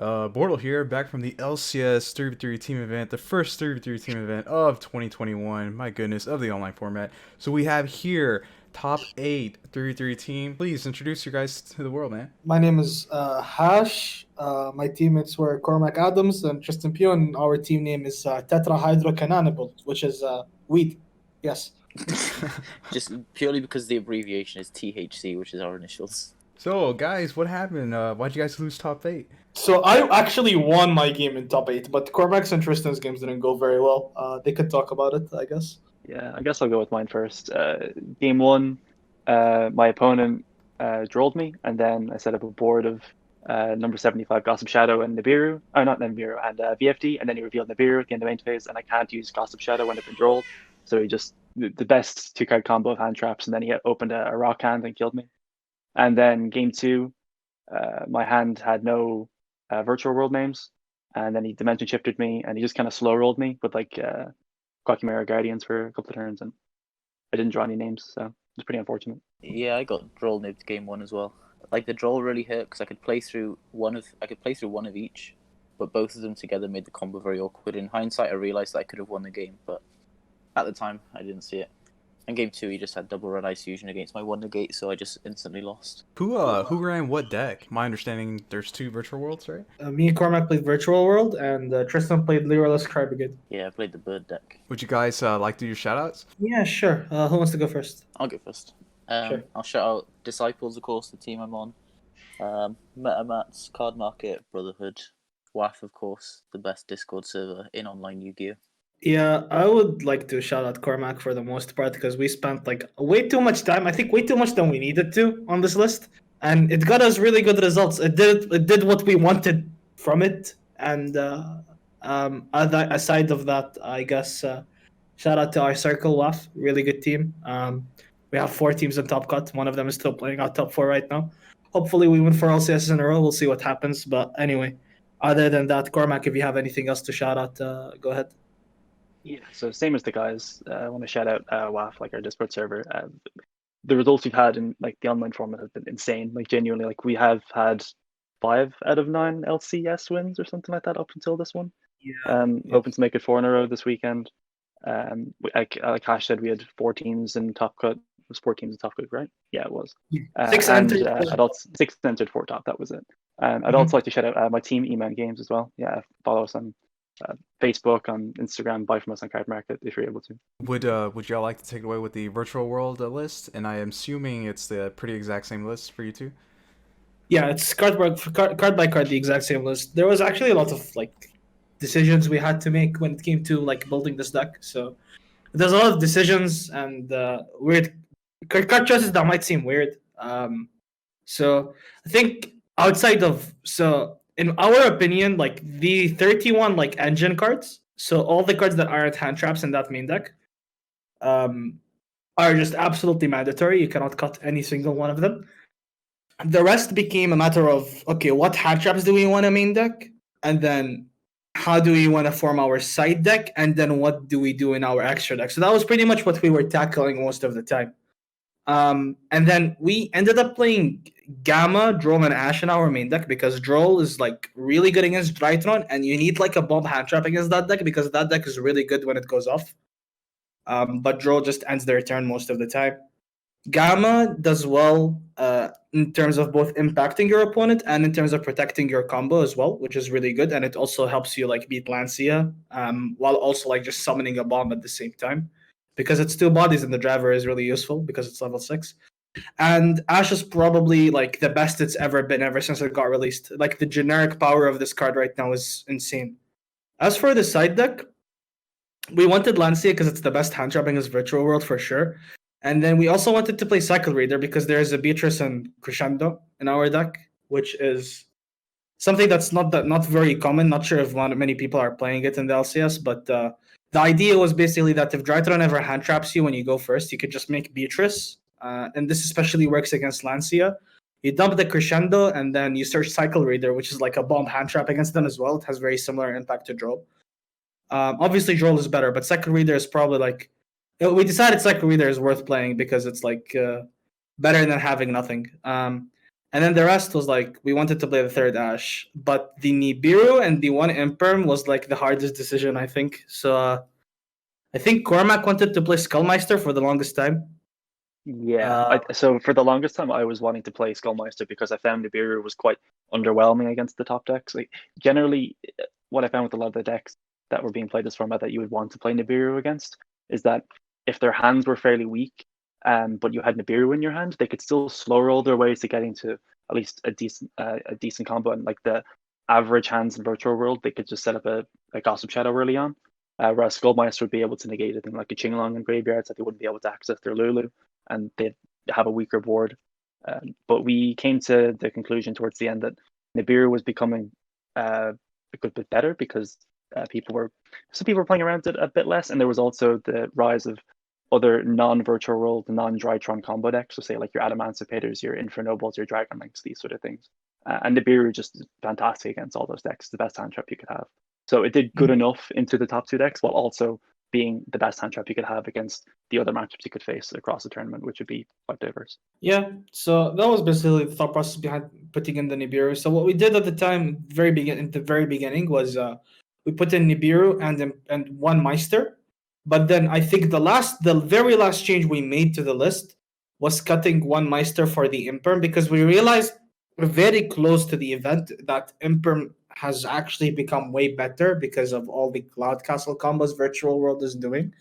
BORTLE here, back from the LCS 3v3 team event, the first 3v3 team event of 2021, my goodness, of the online format. So we have here top 8 3v3 team. Please introduce you guys to the world, man. My name is Hash. My teammates were Cormac Adams and Tristan Pugh, and our team name is Tetrahydrocannabinol, which is weed. Yes. Just purely because the abbreviation is THC, which is our initials. So, guys, what happened? Why'd you guys lose top 8? So I actually won my game in top 8, but Cormac's and Tristan's games didn't go very well. They could talk about it, I guess. Yeah, I guess I'll go with mine first. Game 1, my opponent drolled me, and then I set up a board of number 75 Gossip Shadow and Nibiru. Oh, not Nibiru, and VFD, and then he revealed Nibiru at the end of main phase, and I can't use Gossip Shadow when I've been drolled. So he just, the best 2-card combo of hand traps, and then he opened a rock hand and killed me. And then game 2, my hand had no virtual world names, and then he dimension shifted me, and he just kind of slow rolled me with like Quackimera Guardians for a couple of turns, and I didn't draw any names, so it's pretty unfortunate. Yeah, I got droll nibbed game 1 as well. Like the droll really hurt because I could play through one of each, but both of them together made the combo very awkward. In hindsight, I realized that I could have won the game, but at the time I didn't see it. In game 2, he just had double red ice fusion against my 1 negate, so I just instantly lost. Who ran what deck? My understanding, there's 2 virtual worlds, right? Me and Cormac played Virtual World, and Tristan played Lyraless Cry Brigade. Yeah, I played the bird deck. Would you guys like to do shoutouts? Yeah, sure. Who wants to go first? I'll go first. Sure. I'll shout out Disciples, of course, the team I'm on. MetaMats, Card Market, Brotherhood, WAF, of course, the best Discord server in online Yu-Gi-Oh! Yeah, I would like to shout out Cormac for the most part because we spent like way too much time. I think way too much than we needed to on this list, and it got us really good results. It did what we wanted from it. And aside of that, I guess shout out to our circle WAF, really good team. We have 4 teams in Top Cut. One of them is still playing out top 4 right now. Hopefully, we win 4 LCS in a row. We'll see what happens. But anyway, other than that, Cormac, if you have anything else to shout out, go ahead. Yeah, so same as the guys, I want to shout out WAF, like our Discord server. The results we've had in like the online format have been insane. Like genuinely, like we have had 5 out of 9 LCS wins or something like that up until this one. Yeah. Hoping to make it 4 in a row this weekend. Like Hash said, we had 4 teams in Top Cut. It was 4 teams in Top Cut, right? Yeah, it was. 6 and entered. adults 6 entered 4 top. That was it. I'd also like to shout out my team Eman Games as well. Yeah, follow us on Facebook, on Instagram, buy from us on Card Market if you're able to. Would y'all like to take it away with the virtual world list? And I am assuming it's the pretty exact same list for you two. Yeah, it's card by card, the exact same list. There was actually a lot of like decisions we had to make when it came to like building this deck. So there's a lot of decisions and weird card choices that might seem weird. So I think outside of in our opinion, like the 31 like engine cards, so all the cards that aren't hand traps in that main deck, are just absolutely mandatory. You cannot cut any single one of them. The rest became a matter of, okay, what hand traps do we want a main deck? And then how do we want to form our side deck? And then what do we do in our extra deck? So that was pretty much what we were tackling most of the time. And then we ended up playing Gamma, Droll, and Ash in our main deck because Droll is like really good against Drytron, and you need like a bomb hand trap against that deck because that deck is really good when it goes off. But Droll just ends their turn most of the time. Gamma does well in terms of both impacting your opponent and in terms of protecting your combo as well, which is really good. And it also helps you like beat Lancia while also like just summoning a bomb at the same time. Because it's 2 bodies and the driver is really useful because it's level 6. And Ash is probably like the best it's ever been ever since it got released. Like the generic power of this card right now is insane. As for the side deck, we wanted Lancia because it's the best hand trapping as Virtual World for sure. And then we also wanted to play Cycle Reader because there's a Beatrice and Crescendo in our deck, which is something that's not very common. Not sure if many people are playing it in the LCS, but the idea was basically that if Drytron ever hand traps you when you go first, you could just make Beatrice. And this especially works against Lancia. You dump the Crescendo, and then you search Cycle Reader, which is like a bomb hand trap against them as well. It has very similar impact to Droll. Obviously, Droll is better, but Cycle Reader is probably like... We decided Cycle Reader is worth playing because it's like better than having nothing. And then the rest was like we wanted to play the third Ash, but the Nibiru and the one Imperm was like the hardest decision, I think. So I think Cormac wanted to play Skullmeister for the longest time. Yeah. Uh, So for the longest time, I was wanting to play Skullmeister because I found Nibiru was quite underwhelming against the top decks. Like generally, what I found with a lot of the decks that were being played this format that you would want to play Nibiru against is that if their hands were fairly weak, but you had Nibiru in your hand, they could still slow roll their ways to getting to at least a decent combo. And like the average hands in Virtual World, they could just set up a Gossip Shadow early on. Whereas Skullmeister would be able to negate a thing like a Qinglong in graveyards that they wouldn't be able to access their Lulu, and they'd have a weaker board. But we came to the conclusion towards the end that Nibiru was becoming a good bit better because some people were playing around it a bit less, and there was also the rise of other non-virtual world, non-Drytron combo decks. So say like your Adamancipators, your Infernobles, your Dragon Links, these sort of things. And Nibiru just is fantastic against all those decks. The best hand trap you could have. So it did good enough into the top two decks while also being the best hand trap you could have against the other matchups you could face across the tournament, which would be quite diverse. Yeah, so that was basically the thought process behind putting in the Nibiru. So what we did at the time, in the very beginning, was we put in Nibiru and one Meister. But then I think the very last change we made to the list was cutting one Meister for the Imperm because we realized very close to the event that Imperm has actually become way better because of all the Cloud Castle combos Virtual World is doing.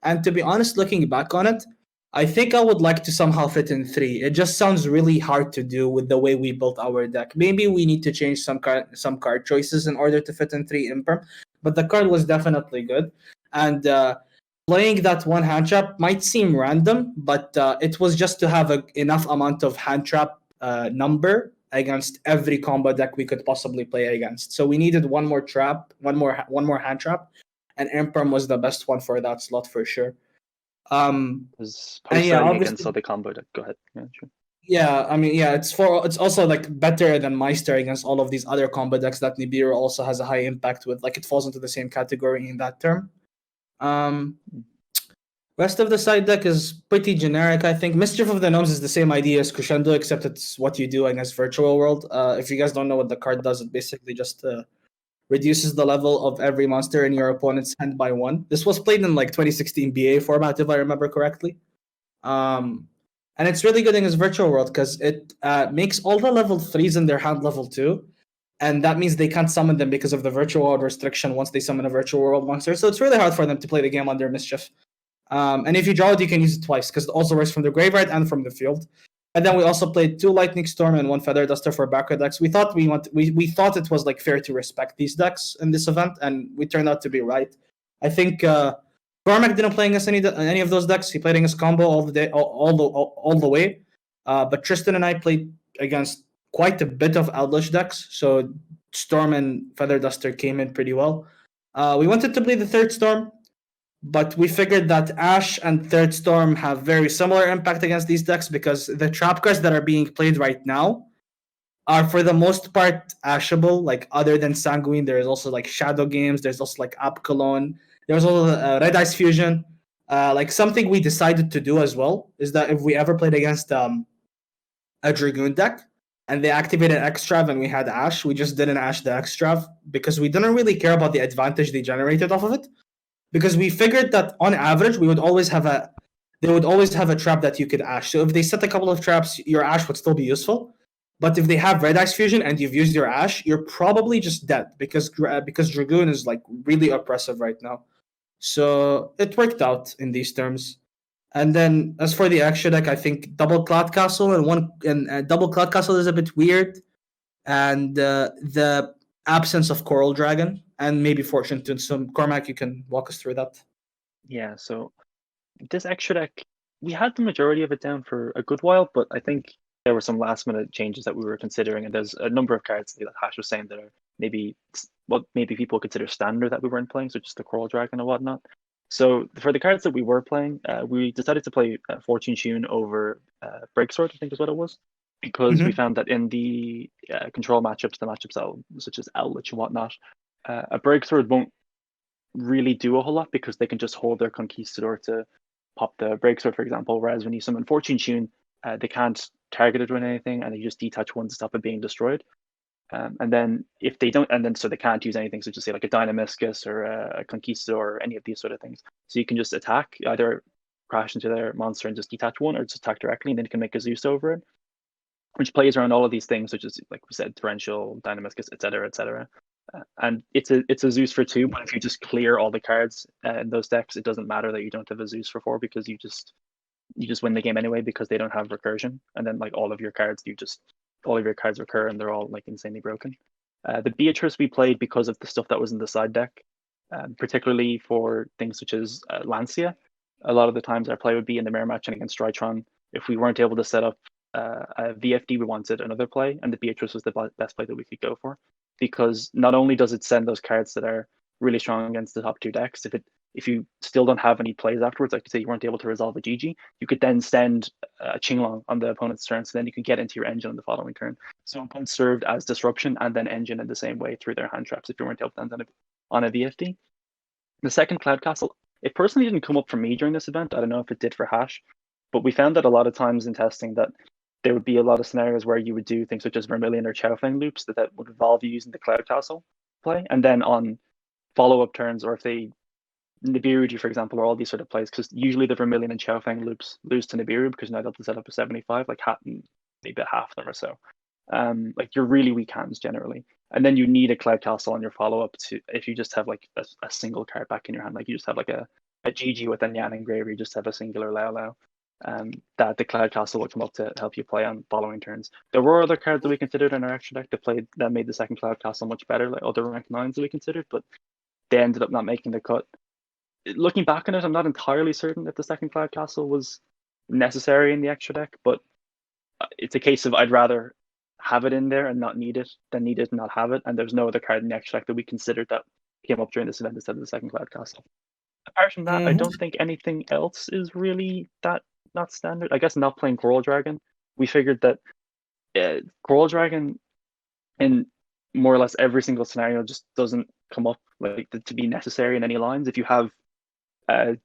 And to be honest, looking back on it, I think I would like to somehow fit in 3. It just sounds really hard to do with the way we built our deck. Maybe we need to change some card choices in order to fit in 3 Imperm, but the card was definitely good. And playing that one hand trap might seem random, but it was just to have enough amount of hand trap number against every combo deck we could possibly play against. So we needed one more hand trap, and Imperm was the best one for that slot for sure. Because And yeah, post-siding against obviously, other combo deck. Go ahead. Yeah, sure. yeah, I mean, yeah, it's also like better than Meister against all of these other combo decks that Nibiru also has a high impact with. Like it falls into the same category in that term. Rest of the side deck is pretty generic, I think. Mischief of the Gnomes is the same idea as Crescendo, except it's what you do against Virtual World. If you guys don't know what the card does, it basically just reduces the level of every monster in your opponent's hand by 1. This was played in like 2016 BA format, if I remember correctly. And it's really good against Virtual World because it makes all the level 3s in their hand level 2. And that means they can't summon them because of the Virtual World restriction once they summon a Virtual World monster. So it's really hard for them to play the game under Mischief. And if you draw it, you can use it twice because it also works from the graveyard and from the field. And then we also played 2 Lightning Storm and 1 Feather Duster for backward decks. We thought we thought it was like fair to respect these decks in this event, and we turned out to be right. I think Cormac didn't play against any of those decks. He played against combo all the way. But Tristan and I played against quite a bit of Outlash decks, so Storm and Feather Duster came in pretty well. We wanted to play the third Storm, but we figured that Ash and Third Storm have very similar impact against these decks because the trap cards that are being played right now are for the most part ashable. Like other than Sanguine, there is also like Shadow Games. There's also like Apcolon. There's also Red Ice Fusion. Like something we decided to do as well is that if we ever played against a Dragoon deck and they activated Extrav and we had Ash, we just didn't Ash the Extrav because we didn't really care about the advantage they generated off of it. Because we figured that on average they would always have a trap that you could Ash. So if they set a couple of traps, your Ash would still be useful. But if they have Red Ice Fusion and you've used your Ash, you're probably just dead because Dragoon is like really oppressive right now. So it worked out in these terms. And then as for the extra deck, I think double Cloud Castle and double Cloud Castle is a bit weird, and the absence of Coral Dragon and maybe Fortune Tune. So Cormac, you can walk us through that. Yeah, so this extra deck, we had the majority of it down for a good while, but I think there were some last minute changes that we were considering, and there's a number of cards that Hash was saying that are maybe what maybe people consider standard that we weren't playing, so just the Coral Dragon and whatnot. So for the cards that we were playing, we decided to play Fortune Tune over Breaksword, I think is what it was, because we found that in the control matchups, the matchups such as Owlitch and whatnot, a Breaksword won't really do a whole lot because they can just hold their Conquistador to pop the Breaksword, for example. Whereas when you summon Fortune Tune, they can't targeted with anything, and you just detach one to stop it being destroyed. And then if they don't, and then so they can't use anything such as say like a Dynamiscus or a Conquistador or any of these sort of things. So you can just attack, either crash into their monster and just detach one, or just attack directly, and then you can make a Zeus over it, which plays around all of these things, such as like we said, Torrential, Dynamiscus, etc., etc. And it's a Zeus for 2, but if you just clear all the cards in those decks, it doesn't matter that you don't have a Zeus for 4, because you just win the game anyway, because they don't have recursion, and then like all of your cards recur, and they're all like insanely broken. The Beatrice we played because of the stuff that was in the side deck, particularly for things such as Lancia. A lot of the times our play would be in the mirror match and against Strytron. If we weren't able to set up a VFD, we wanted another play, and the Beatrice was the best play that we could go for, because not only does it send those cards that are really strong against the top 2 decks, if you still don't have any plays afterwards, like you say you weren't able to resolve a GG, you could then send a Qinglong on the opponent's turn, so then you can get into your engine on the following turn. So opponents served as disruption and then engine in the same way through their hand traps if you weren't able to end on a VFD. The second Cloud Castle, it personally didn't come up for me during this event. I don't know if it did for Hash, but we found that a lot of times in testing that there would be a lot of scenarios where you would do things such as Vermilion or Chaofeng loops that would involve you using the Cloud Castle play, and then on follow-up turns, or if they Nibiru, for example, or all these sort of plays, because usually the Vermilion and Chaofeng loops lose to Nibiru because you're not able to set up a 75, like maybe half of them or so. Like you're really weak hands generally, and then you need a Cloud Castle on your follow-up to, if you just have like a single card back in your hand, like you just have like a GG with a Nyan Engraver, you just have a singular Lao Lao. That the Cloud Castle will come up to help you play on following turns. There were other cards that we considered in our extra deck that made the second Cloud Castle much better, like other rank 9s that we considered, but they ended up not making the cut. Looking back on it, I'm not entirely certain if the second Cloud Castle was necessary in the extra deck, but it's a case of I'd rather have it in there and not need it than need it and not have it, and there's no other card in the extra deck that we considered that came up during this event instead of the second Cloud Castle. Apart from that, I don't think anything else is really that not standard. I guess not playing Coral Dragon, we figured that Coral Dragon in more or less every single scenario just doesn't come up like to be necessary in any lines. If you have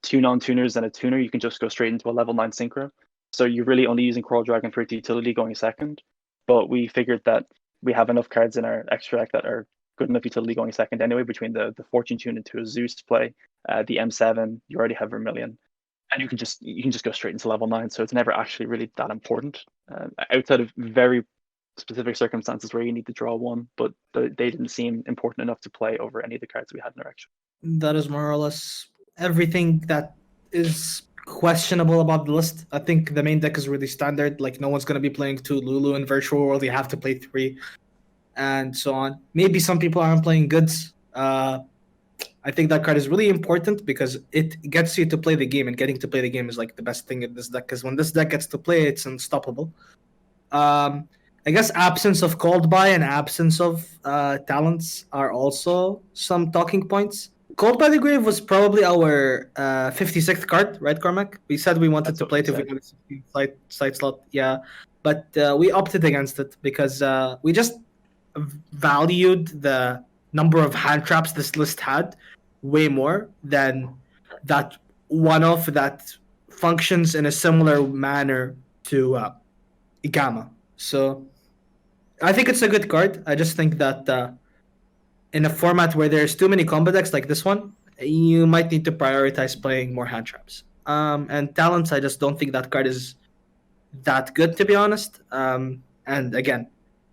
2 non-tuners and a tuner, you can just go straight into a level 9 synchro. So you're really only using Coral Dragon for its utility going second. But we figured that we have enough cards in our extra deck that are good enough utility going second anyway, between the Fortune Tune into a Zeus play, the M7, you already have Vermilion, and you can just go straight into level 9. So it's never actually really that important, outside of very specific circumstances where you need to draw one, but they didn't seem important enough to play over any of the cards we had in our extra. That is more or less everything that is questionable about the list. I think the main deck is really standard. Like no one's gonna be playing 2 Lulu in Virtual World. You have to play 3, and so on. Maybe some people aren't playing goods. I think that card is really important because it gets you to play the game, and getting to play the game is like the best thing in this deck. Because when this deck gets to play, it's unstoppable. I guess absence of Cold Buy and absence of talents are also some talking points. Cold by the Grave was probably our 56th card, right, Cormac? We said we wanted to play it if we had a 16 side slot, yeah. But we opted against it because we just valued the number of hand traps this list had way more than that one-off that functions in a similar manner to Gamma. So I think it's a good card. I just think that in a format where there's too many combo decks like this one, you might need to prioritize playing more hand traps. And talents, I just don't think that card is that good, to be honest. And again,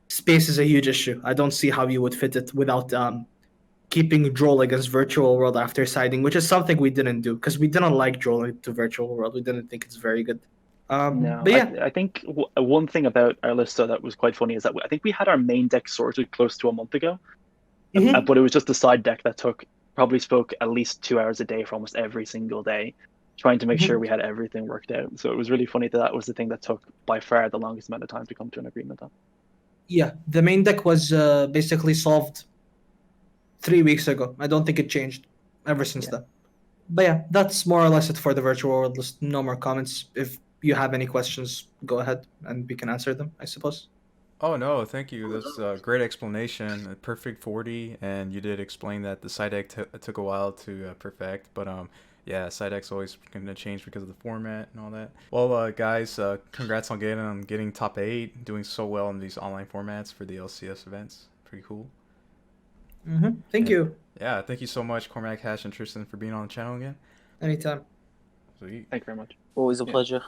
space is a huge issue. I don't see how you would fit it without keeping Droll against Virtual World after siding, which is something we didn't do because we didn't like Droll to Virtual World. We didn't think it's very good. No, but yeah, I think one thing about our list though that was quite funny is that I think we had our main deck sorted close to a month ago, but it was just the side deck that probably spoke at least 2 hours a day for almost every single day, trying to make sure we had everything worked out. So it was really funny that was the thing that took by far the longest amount of time to come to an agreement on. Yeah, the main deck was basically solved 3 weeks ago. I don't think it changed ever since then. But yeah, that's more or less it for the Virtual World list. No more comments. If you have any questions, go ahead and we can answer them, I suppose. Oh no, thank you. That's a great explanation. A perfect 40, and you did explain that the side deck took a while to perfect. But Yeah, side deck's always going to change because of the format and all that. Well, guys, congrats on getting top 8, doing so well in these online formats for the LCS events. Pretty cool. Thank you. Yeah, thank you so much, Cormac, Hash, and Tristan, for being on the channel again. Anytime. Sweet. Thank you very much. Always a pleasure.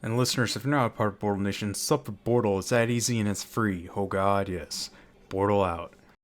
And listeners, if you're not a part of BORTLE Nation, sub for BORTLE. It's that easy and it's free. Oh God, yes. BORTLE out.